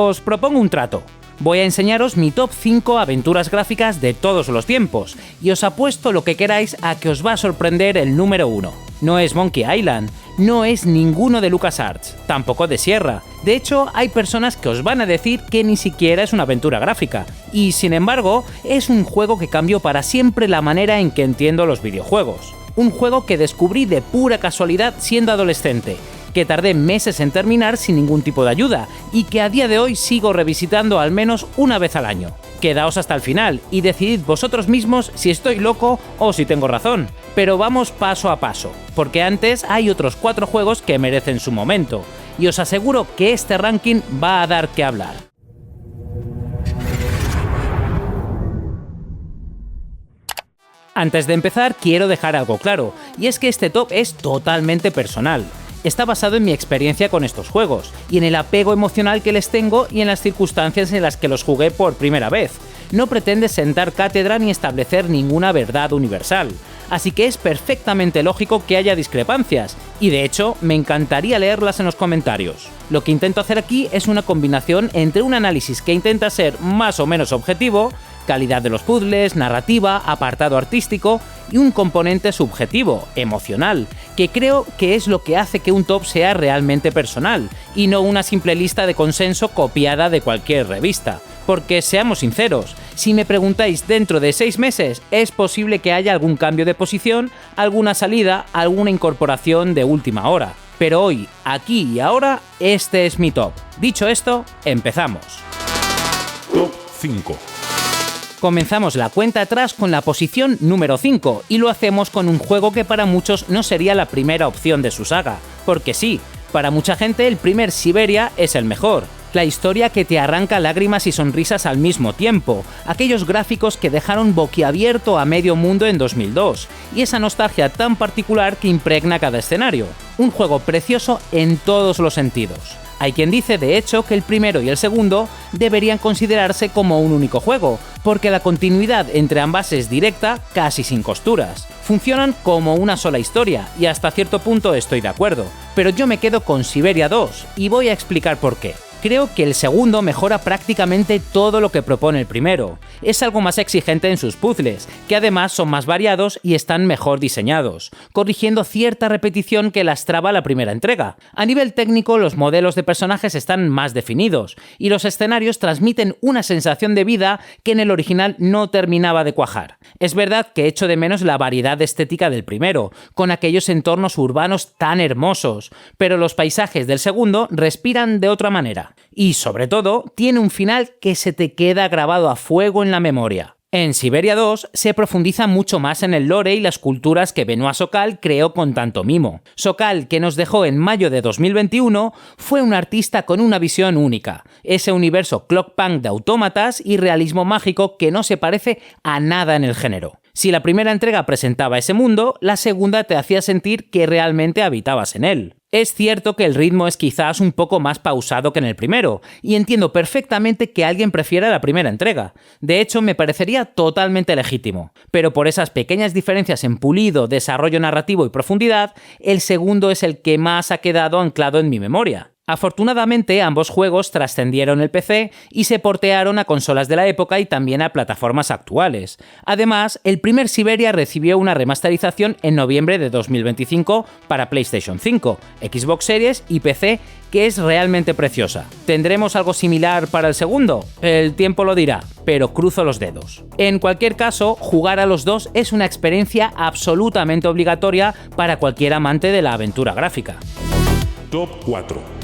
Os propongo un trato. Voy a enseñaros mi top 5 aventuras gráficas de todos los tiempos, y os apuesto lo que queráis a que os va a sorprender el número 1. No es Monkey Island, no es ninguno de LucasArts, tampoco de Sierra. De hecho, hay personas que os van a decir que ni siquiera es una aventura gráfica, y sin embargo, es un juego que cambió para siempre la manera en que entiendo los videojuegos. Un juego que descubrí de pura casualidad siendo adolescente, que tardé meses en terminar sin ningún tipo de ayuda, y que a día de hoy sigo revisitando al menos una vez al año. Quedaos hasta el final y decidid vosotros mismos si estoy loco o si tengo razón. Pero vamos paso a paso, porque antes hay otros 4 juegos que merecen su momento, y os aseguro que este ranking va a dar que hablar. Antes de empezar, quiero dejar algo claro, y es que este top es totalmente personal. Está basado en mi experiencia con estos juegos, y en el apego emocional que les tengo y en las circunstancias en las que los jugué por primera vez. No pretende sentar cátedra ni establecer ninguna verdad universal, así que es perfectamente lógico que haya discrepancias, y de hecho me encantaría leerlas en los comentarios. Lo que intento hacer aquí es una combinación entre un análisis que intenta ser más o menos objetivo, calidad de los puzzles, narrativa, apartado artístico y un componente subjetivo, emocional, que creo que es lo que hace que un top sea realmente personal, y no una simple lista de consenso copiada de cualquier revista. Porque seamos sinceros, si me preguntáis dentro de 6 meses, es posible que haya algún cambio de posición, alguna salida, alguna incorporación de última hora. Pero hoy, aquí y ahora, este es mi top. Dicho esto, empezamos. Top 5. Comenzamos la cuenta atrás con la posición número 5, y lo hacemos con un juego que para muchos no sería la primera opción de su saga, porque sí, para mucha gente el primer Siberia es el mejor. La historia que te arranca lágrimas y sonrisas al mismo tiempo, aquellos gráficos que dejaron boquiabierto a medio mundo en 2002, y esa nostalgia tan particular que impregna cada escenario. Un juego precioso en todos los sentidos. Hay quien dice, de hecho, que el primero y el segundo deberían considerarse como un único juego, porque la continuidad entre ambas es directa, casi sin costuras. Funcionan como una sola historia, y hasta cierto punto estoy de acuerdo, pero yo me quedo con Siberia 2, y voy a explicar por qué. Creo que el segundo mejora prácticamente todo lo que propone el primero. Es algo más exigente en sus puzzles, que además son más variados y están mejor diseñados, corrigiendo cierta repetición que lastraba la primera entrega. A nivel técnico, los modelos de personajes están más definidos, y los escenarios transmiten una sensación de vida que en el original no terminaba de cuajar. Es verdad que echo de menos la variedad estética del primero, con aquellos entornos urbanos tan hermosos, pero los paisajes del segundo respiran de otra manera. Y, sobre todo, tiene un final que se te queda grabado a fuego en la memoria. En Siberia 2 se profundiza mucho más en el lore y las culturas que Benoît Sokal creó con tanto mimo. Sokal, que nos dejó en mayo de 2021, fue un artista con una visión única, ese universo clockpunk de autómatas y realismo mágico que no se parece a nada en el género. Si la primera entrega presentaba ese mundo, la segunda te hacía sentir que realmente habitabas en él. Es cierto que el ritmo es quizás un poco más pausado que en el primero, y entiendo perfectamente que alguien prefiera la primera entrega. De hecho, me parecería totalmente legítimo. Pero por esas pequeñas diferencias en pulido, desarrollo narrativo y profundidad, el segundo es el que más ha quedado anclado en mi memoria. Afortunadamente, ambos juegos trascendieron el PC y se portearon a consolas de la época y también a plataformas actuales. Además, el primer Siberia recibió una remasterización en noviembre de 2025 para PlayStation 5, Xbox Series y PC, que es realmente preciosa. ¿Tendremos algo similar para el segundo? El tiempo lo dirá, pero cruzo los dedos. En cualquier caso, jugar a los dos es una experiencia absolutamente obligatoria para cualquier amante de la aventura gráfica. Top 4.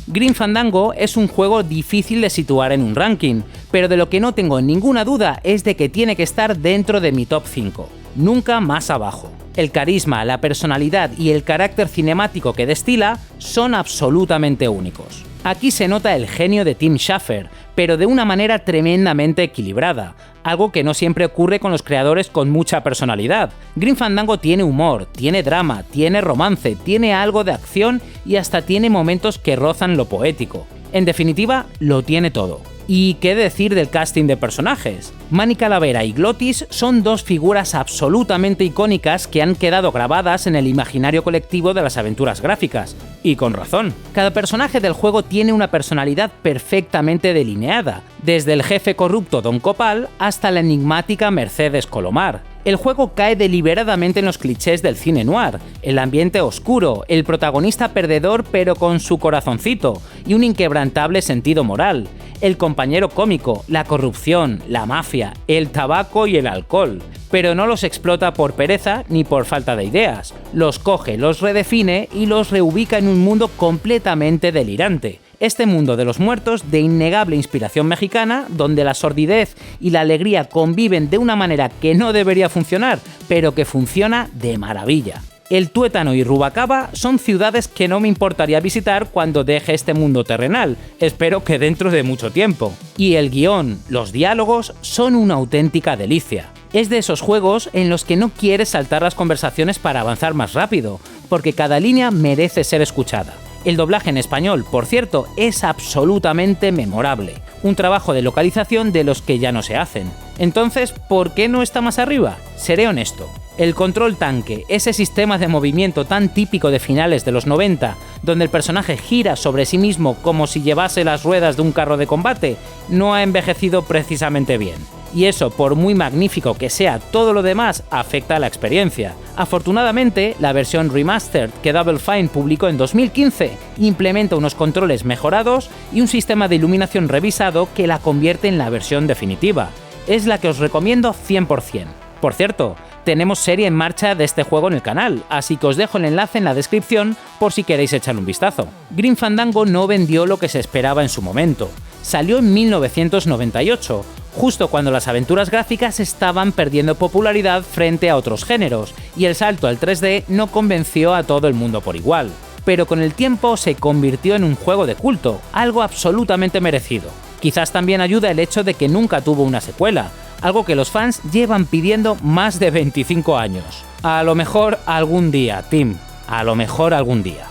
Grim Fandango es un juego difícil de situar en un ranking, pero de lo que no tengo ninguna duda es de que tiene que estar dentro de mi top 5, nunca más abajo. El carisma, la personalidad y el carácter cinemático que destila son absolutamente únicos. Aquí se nota el genio de Tim Schafer, pero de una manera tremendamente equilibrada, algo que no siempre ocurre con los creadores con mucha personalidad. Grim Fandango tiene humor, tiene drama, tiene romance, tiene algo de acción y hasta tiene momentos que rozan lo poético. En definitiva, lo tiene todo. ¿Y qué decir del casting de personajes? Manny Calavera y Glottis son dos figuras absolutamente icónicas que han quedado grabadas en el imaginario colectivo de las aventuras gráficas, Y con razón. Cada personaje del juego tiene una personalidad perfectamente delineada, desde el jefe corrupto Don Copal hasta la enigmática Mercedes Colomar. El juego cae deliberadamente en los clichés del cine noir, el ambiente oscuro, el protagonista perdedor pero con su corazoncito y un inquebrantable sentido moral, el compañero cómico, la corrupción, la mafia, el tabaco y el alcohol. Pero no los explota por pereza ni por falta de ideas, los coge, los redefine y los reubica en un mundo completamente delirante. Este mundo de los muertos de innegable inspiración mexicana, donde la sordidez y la alegría conviven de una manera que no debería funcionar, pero que funciona de maravilla. El Tuétano y Rubalcaba son ciudades que no me importaría visitar cuando deje este mundo terrenal, espero que dentro de mucho tiempo. Y el guión, los diálogos, son una auténtica delicia. Es de esos juegos en los que no quieres saltar las conversaciones para avanzar más rápido, porque cada línea merece ser escuchada. El doblaje en español, por cierto, es absolutamente memorable, un trabajo de localización de los que ya no se hacen. Entonces, ¿por qué no está más arriba? Seré honesto. El control tanque, ese sistema de movimiento tan típico de finales de los 90, donde el personaje gira sobre sí mismo como si llevase las ruedas de un carro de combate, no ha envejecido precisamente bien. Y eso, por muy magnífico que sea todo lo demás, afecta a la experiencia. Afortunadamente, la versión remastered que Double Fine publicó en 2015 implementa unos controles mejorados y un sistema de iluminación revisado que la convierte en la versión definitiva. Es la que os recomiendo 100%. Por cierto, tenemos serie en marcha de este juego en el canal, así que os dejo el enlace en la descripción por si queréis echarle un vistazo. Grim Fandango no vendió lo que se esperaba en su momento. Salió en 1998, justo cuando las aventuras gráficas estaban perdiendo popularidad frente a otros géneros, y el salto al 3D no convenció a todo el mundo por igual. Pero con el tiempo se convirtió en un juego de culto, algo absolutamente merecido. Quizás también ayuda el hecho de que nunca tuvo una secuela, algo que los fans llevan pidiendo más de 25 años. A lo mejor algún día, Tim. A lo mejor algún día.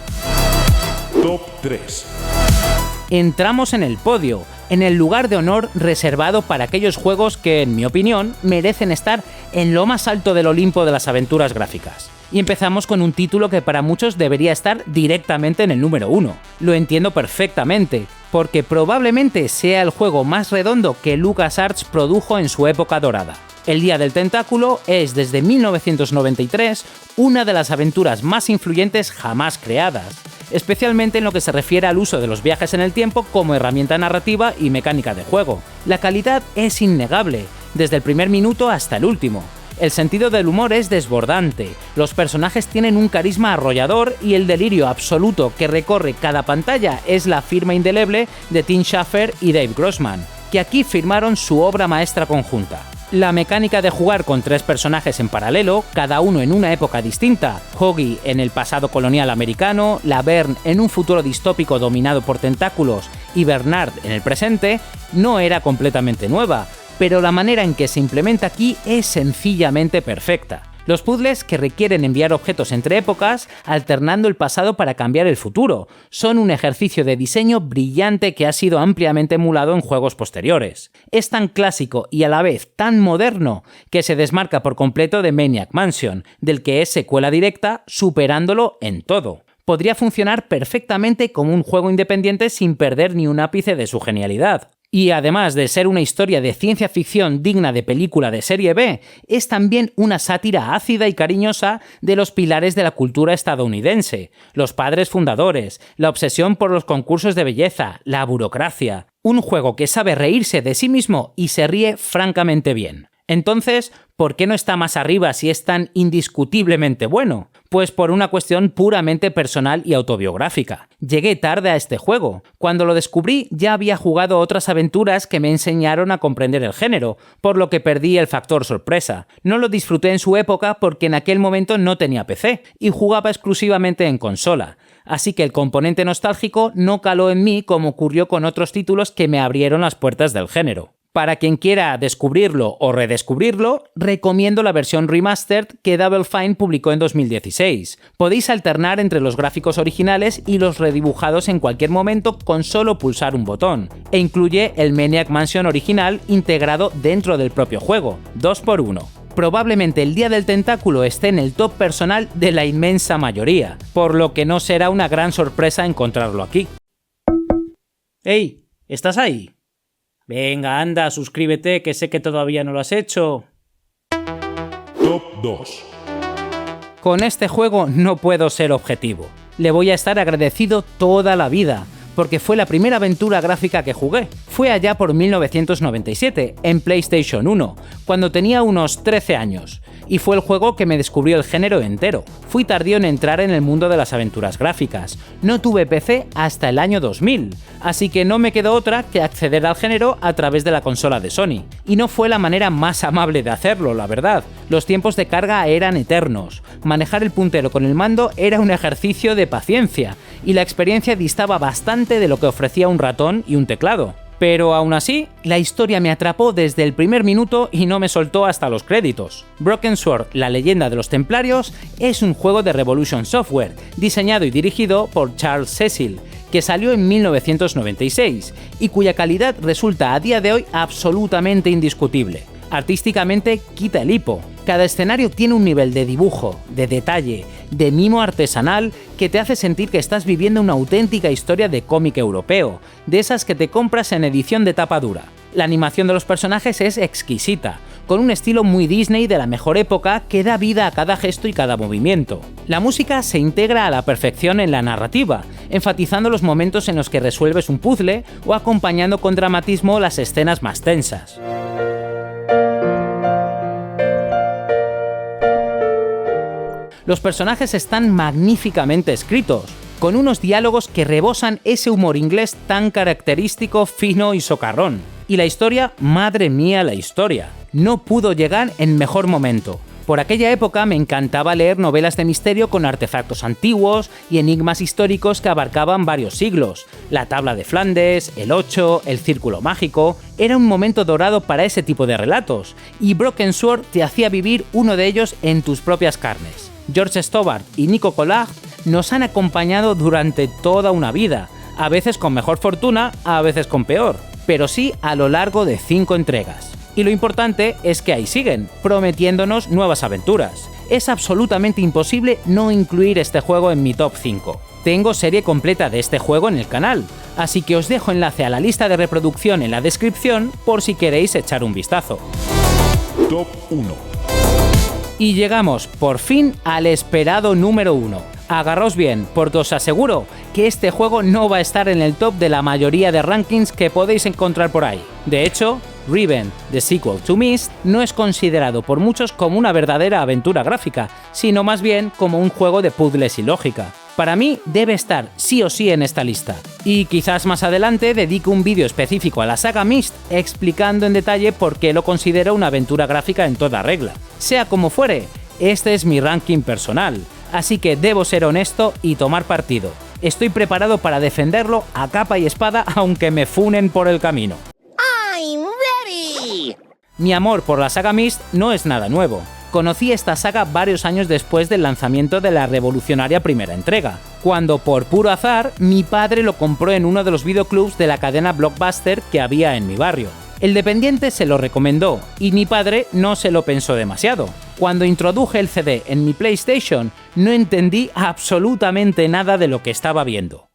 Top 3. Entramos en el podio, en el lugar de honor reservado para aquellos juegos que, en mi opinión, merecen estar en lo más alto del Olimpo de las aventuras gráficas. Y empezamos con un título que para muchos debería estar directamente en el número 1. Lo entiendo perfectamente, porque probablemente sea el juego más redondo que LucasArts produjo en su época dorada. El Día del Tentáculo es, desde 1993, una de las aventuras más influyentes jamás creadas, especialmente en lo que se refiere al uso de los viajes en el tiempo como herramienta narrativa y mecánica de juego. La calidad es innegable, desde el primer minuto hasta el último. El sentido del humor es desbordante, los personajes tienen un carisma arrollador y el delirio absoluto que recorre cada pantalla es la firma indeleble de Tim Schafer y Dave Grossman, que aquí firmaron su obra maestra conjunta. La mecánica de jugar con 3 personajes en paralelo, cada uno en una época distinta, Hoggy en el pasado colonial americano, Laverne en un futuro distópico dominado por tentáculos y Bernard en el presente, no era completamente nueva, pero la manera en que se implementa aquí es sencillamente perfecta. Los puzzles que requieren enviar objetos entre épocas, alternando el pasado para cambiar el futuro, son un ejercicio de diseño brillante que ha sido ampliamente emulado en juegos posteriores. Es tan clásico y a la vez tan moderno que se desmarca por completo de Maniac Mansion, del que es secuela directa, superándolo en todo. Podría funcionar perfectamente como un juego independiente sin perder ni un ápice de su genialidad. Y además de ser una historia de ciencia ficción digna de película de serie B, es también una sátira ácida y cariñosa de los pilares de la cultura estadounidense, los padres fundadores, la obsesión por los concursos de belleza, la burocracia. Un juego que sabe reírse de sí mismo y se ríe francamente bien. Entonces, ¿por qué no está más arriba si es tan indiscutiblemente bueno? Pues por una cuestión puramente personal y autobiográfica. Llegué tarde a este juego. Cuando lo descubrí ya había jugado otras aventuras que me enseñaron a comprender el género, por lo que perdí el factor sorpresa. No lo disfruté en su época porque en aquel momento no tenía PC y jugaba exclusivamente en consola. Así que el componente nostálgico no caló en mí como ocurrió con otros títulos que me abrieron las puertas del género. Para quien quiera descubrirlo o redescubrirlo, recomiendo la versión remastered que Double Fine publicó en 2016. Podéis alternar entre los gráficos originales y los redibujados en cualquier momento con solo pulsar un botón, e incluye el Maniac Mansion original integrado dentro del propio juego, 2x1. Probablemente el Día del Tentáculo esté en el top personal de la inmensa mayoría, por lo que no será una gran sorpresa encontrarlo aquí. ¡Ey! ¿Estás ahí? Venga, anda, suscríbete, que sé que todavía no lo has hecho. Top 2. Con este juego no puedo ser objetivo. Le voy a estar agradecido toda la vida, porque fue la primera aventura gráfica que jugué. Fue allá por 1997, en PlayStation 1, cuando tenía unos 13 años, y fue el juego que me descubrió el género entero. Fui tardío en entrar en el mundo de las aventuras gráficas. No tuve PC hasta el año 2000, así que no me quedó otra que acceder al género a través de la consola de Sony. Y no fue la manera más amable de hacerlo, la verdad. Los tiempos de carga eran eternos. Manejar el puntero con el mando era un ejercicio de paciencia, y la experiencia distaba bastante de lo que ofrecía un ratón y un teclado. Pero aún así, la historia me atrapó desde el primer minuto y no me soltó hasta los créditos. Broken Sword, la leyenda de los templarios, es un juego de Revolution Software, diseñado y dirigido por Charles Cecil, que salió en 1996, y cuya calidad resulta a día de hoy absolutamente indiscutible. Artísticamente quita el hipo. Cada escenario tiene un nivel de dibujo, de detalle, de mimo artesanal que te hace sentir que estás viviendo una auténtica historia de cómic europeo, de esas que te compras en edición de tapa dura. La animación de los personajes es exquisita, con un estilo muy Disney de la mejor época que da vida a cada gesto y cada movimiento. La música se integra a la perfección en la narrativa, enfatizando los momentos en los que resuelves un puzzle o acompañando con dramatismo las escenas más tensas. Los personajes están magníficamente escritos, con unos diálogos que rebosan ese humor inglés tan característico, fino y socarrón. Y la historia, madre mía la historia, no pudo llegar en mejor momento. Por aquella época me encantaba leer novelas de misterio con artefactos antiguos y enigmas históricos que abarcaban varios siglos. La tabla de Flandes, el 8, el círculo mágico. Era un momento dorado para ese tipo de relatos, y Broken Sword te hacía vivir uno de ellos en tus propias carnes. George Stobbart y Nico Collard nos han acompañado durante toda una vida, a veces con mejor fortuna, a veces con peor, pero sí a lo largo de 5 entregas. Y lo importante es que ahí siguen, prometiéndonos nuevas aventuras. Es absolutamente imposible no incluir este juego en mi top 5. Tengo serie completa de este juego en el canal, así que os dejo enlace a la lista de reproducción en la descripción por si queréis echar un vistazo. Top 1. Y llegamos, por fin, al esperado número 1. Agarraos bien, porque os aseguro que este juego no va a estar en el top de la mayoría de rankings que podéis encontrar por ahí. De hecho, Riven, The Sequel to Myst, no es considerado por muchos como una verdadera aventura gráfica, sino más bien como un juego de puzzles y lógica. Para mí debe estar sí o sí en esta lista. Y quizás más adelante dedique un vídeo específico a la saga Myst explicando en detalle por qué lo considero una aventura gráfica en toda regla. Sea como fuere, este es mi ranking personal, así que debo ser honesto y tomar partido. Estoy preparado para defenderlo a capa y espada aunque me funen por el camino. I'm ready. Mi amor por la saga Myst no es nada nuevo. Conocí esta saga varios años después del lanzamiento de la revolucionaria primera entrega, cuando por puro azar mi padre lo compró en uno de los videoclubs de la cadena Blockbuster que había en mi barrio. El dependiente se lo recomendó y mi padre no se lo pensó demasiado. Cuando introduje el CD en mi PlayStation no entendí absolutamente nada de lo que estaba viendo.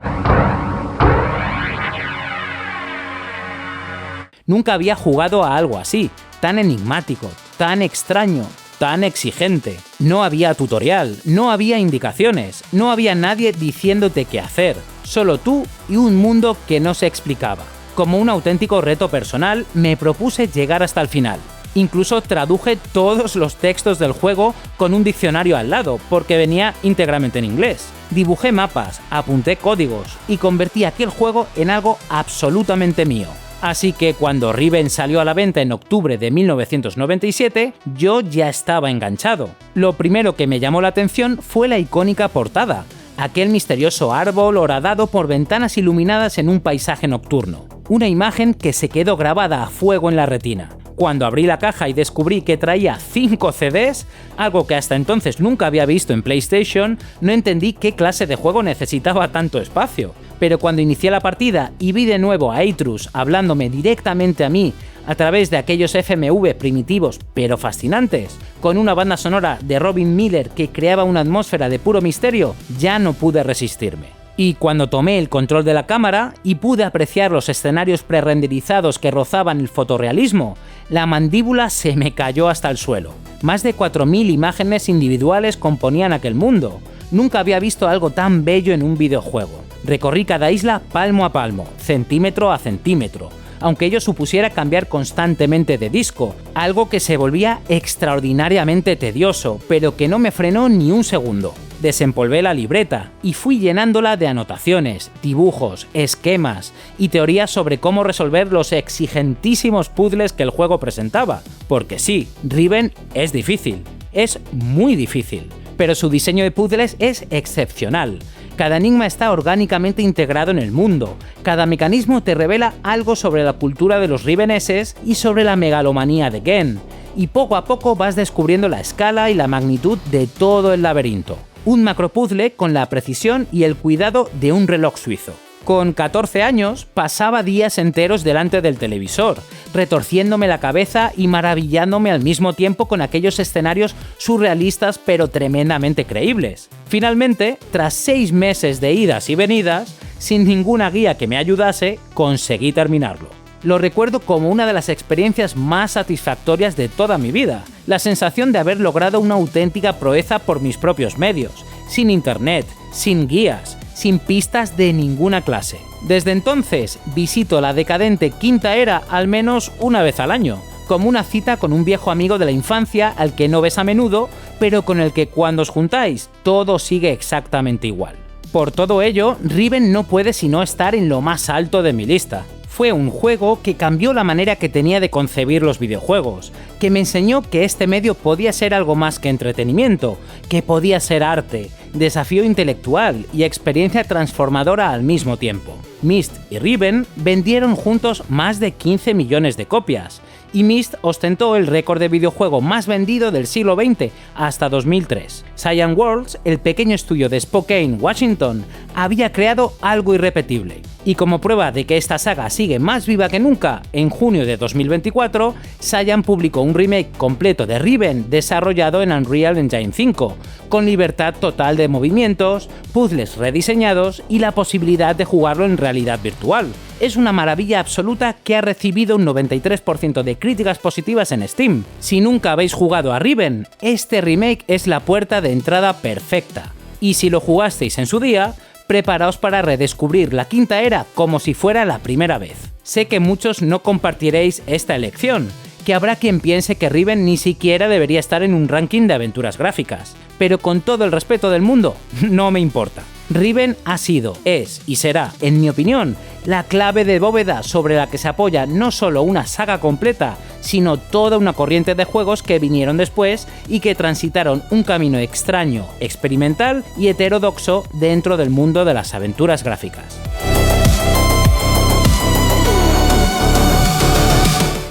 Nunca había jugado a algo así, tan enigmático, tan extraño, tan exigente. No había tutorial, no había indicaciones, no había nadie diciéndote qué hacer, solo tú y un mundo que no se explicaba. Como un auténtico reto personal, me propuse llegar hasta el final. Incluso traduje todos los textos del juego con un diccionario al lado, porque venía íntegramente en inglés. Dibujé mapas, apunté códigos y convertí aquel juego en algo absolutamente mío. Así que cuando Riven salió a la venta en octubre de 1997, yo ya estaba enganchado. Lo primero que me llamó la atención fue la icónica portada, aquel misterioso árbol horadado por ventanas iluminadas en un paisaje nocturno. Una imagen que se quedó grabada a fuego en la retina. Cuando abrí la caja y descubrí que traía 5 CDs, algo que hasta entonces nunca había visto en PlayStation, no entendí qué clase de juego necesitaba tanto espacio. Pero cuando inicié la partida y vi de nuevo a Atrus hablándome directamente a mí a través de aquellos FMV primitivos pero fascinantes, con una banda sonora de Robin Miller que creaba una atmósfera de puro misterio, ya no pude resistirme. Y cuando tomé el control de la cámara y pude apreciar los escenarios prerenderizados que rozaban el fotorrealismo, la mandíbula se me cayó hasta el suelo. Más de 4000 imágenes individuales componían aquel mundo. Nunca había visto algo tan bello en un videojuego. Recorrí cada isla palmo a palmo, centímetro a centímetro, aunque ello supusiera cambiar constantemente de disco, algo que se volvía extraordinariamente tedioso, pero que no me frenó ni un segundo. Desempolvé la libreta y fui llenándola de anotaciones, dibujos, esquemas y teorías sobre cómo resolver los exigentísimos puzzles que el juego presentaba. Porque sí, Riven es difícil, es muy difícil, pero su diseño de puzzles es excepcional. Cada enigma está orgánicamente integrado en el mundo, cada mecanismo te revela algo sobre la cultura de los riveneses y sobre la megalomanía de Gen, y poco a poco vas descubriendo la escala y la magnitud de todo el laberinto. Un macropuzzle con la precisión y el cuidado de un reloj suizo. Con 14 años pasaba días enteros delante del televisor, retorciéndome la cabeza y maravillándome al mismo tiempo con aquellos escenarios surrealistas pero tremendamente creíbles. Finalmente, tras 6 meses de idas y venidas, sin ninguna guía que me ayudase, conseguí terminarlo. Lo recuerdo como una de las experiencias más satisfactorias de toda mi vida, la sensación de haber logrado una auténtica proeza por mis propios medios, sin internet, sin guías, sin pistas de ninguna clase. Desde entonces, visito la decadente Quinta Era al menos una vez al año, como una cita con un viejo amigo de la infancia al que no ves a menudo, pero con el que cuando os juntáis, todo sigue exactamente igual. Por todo ello, Riven no puede sino estar en lo más alto de mi lista. Fue un juego que cambió la manera que tenía de concebir los videojuegos, que me enseñó que este medio podía ser algo más que entretenimiento, que podía ser arte, desafío intelectual y experiencia transformadora al mismo tiempo. Myst y Riven vendieron juntos más de 15 millones de copias, y Myst ostentó el récord de videojuego más vendido del siglo XX hasta 2003. Cyan Worlds, el pequeño estudio de Spokane, Washington, había creado algo irrepetible. Y como prueba de que esta saga sigue más viva que nunca, en junio de 2024, Cyan publicó un remake completo de Riven desarrollado en Unreal Engine 5, con libertad total de movimientos, puzzles rediseñados y la posibilidad de jugarlo en realidad virtual. Es una maravilla absoluta que ha recibido un 93% de críticas positivas en Steam. Si nunca habéis jugado a Riven, este remake es la puerta de entrada perfecta. Y si lo jugasteis en su día, preparaos para redescubrir la Quinta Era como si fuera la primera vez. Sé que muchos no compartiréis esta elección, que habrá quien piense que Riven ni siquiera debería estar en un ranking de aventuras gráficas, pero con todo el respeto del mundo, no me importa. Riven ha sido, es y será, en mi opinión, la clave de bóveda sobre la que se apoya no solo una saga completa, sino toda una corriente de juegos que vinieron después y que transitaron un camino extraño, experimental y heterodoxo dentro del mundo de las aventuras gráficas.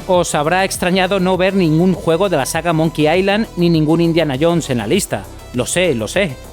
Os habrá extrañado no ver ningún juego de la saga Monkey Island ni ningún Indiana Jones en la lista. Lo sé.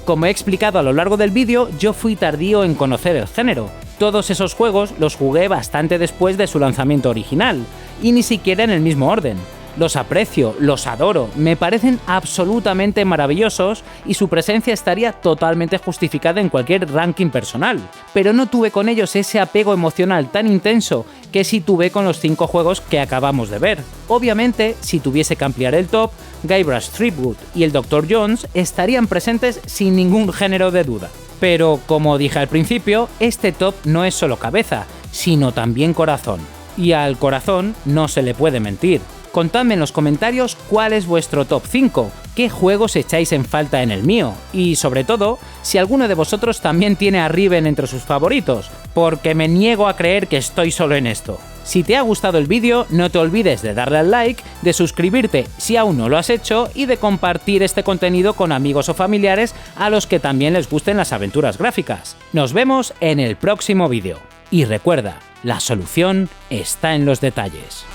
Como he explicado a lo largo del vídeo, yo fui tardío en conocer el género. Todos esos juegos los jugué bastante después de su lanzamiento original, y ni siquiera en el mismo orden. Los aprecio, los adoro, me parecen absolutamente maravillosos y su presencia estaría totalmente justificada en cualquier ranking personal. Pero no tuve con ellos ese apego emocional tan intenso que sí tuve con los 5 juegos que acabamos de ver. Obviamente, si tuviese que ampliar el top, Guybrush Threepwood y el Dr. Jones estarían presentes sin ningún género de duda. Pero, como dije al principio, este top no es solo cabeza, sino también corazón. Y al corazón no se le puede mentir. Contadme en los comentarios cuál es vuestro top 5, qué juegos echáis en falta en el mío, y sobre todo, si alguno de vosotros también tiene a Riven entre sus favoritos, porque me niego a creer que estoy solo en esto. Si te ha gustado el vídeo, no te olvides de darle al like, de suscribirte si aún no lo has hecho y de compartir este contenido con amigos o familiares a los que también les gusten las aventuras gráficas. Nos vemos en el próximo vídeo. Y recuerda, la solución está en los detalles.